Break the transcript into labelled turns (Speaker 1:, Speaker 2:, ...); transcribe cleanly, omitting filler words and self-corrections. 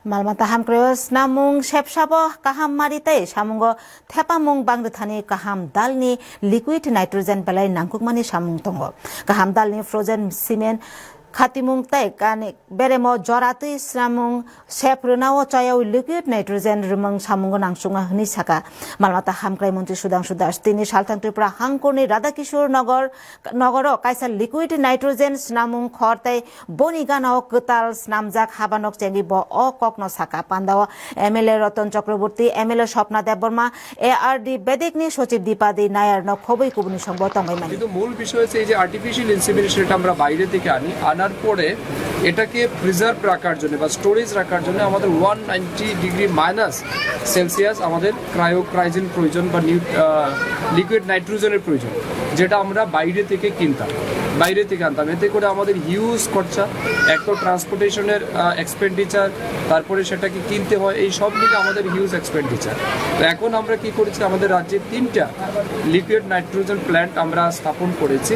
Speaker 1: Malmata hamkreos namung sepsabo kaham maritay samungo thepamung bangduthani kaham dalni liquid nitrogen belai nangkukmani samung tongo. Kaham dalni frozen cement Khatimung tai kani beremo joratui samung sep runao chayau liquid nitrogen rumang samungo nangsunga hni saka malmata hamkrai mantri Sudhanshu Das tini saltang tripura hangkorni Radhakishore nogoro kaisa liquid nitrogen snamung khortai boniganao ketal snamjak habanok chengi bo o kokno saka pandao MLA Ratan Chakraborty MLA Swapna Debbarma ARD বেদিকনি সচিব দীপাদি নায়ার ন খবই কুবনি সংবাদ তঙ্গাইমানি
Speaker 2: কিন্তু মূল বিষয় হচ্ছে এই যে artificial ইনসেমিনেশনটা আমরা বাইরে থেকে আনার পরে এটাকে প্রিজার্ভ রাখার জন্য বা স্টোরেজ রাখার জন্য আমাদের 190 ডিগ্রি মাইনাস সেলসিয়াস আমাদের ক্রায়োক্রাইজেন প্রয়োজন বা লিকুইড নাইট্রোজেনের প্রয়োজন, যেটা আমরা বাইরে থেকে আনতাম। এতে করে আমাদের হিউজ খরচা, এক তো ট্রান্সপোর্টেশনের এক্সপেন্ডিচার, তারপরে সেটাকে কিনতে হয়, এই সব মিলে আমাদের হিউজ এক্সপেন্ডিচার। তো এখন আমরা কি করেছি, আমাদের রাজ্যে 3টা লিকুইড নাইট্রোজেন প্ল্যান্ট আমরা স্থাপন করেছি।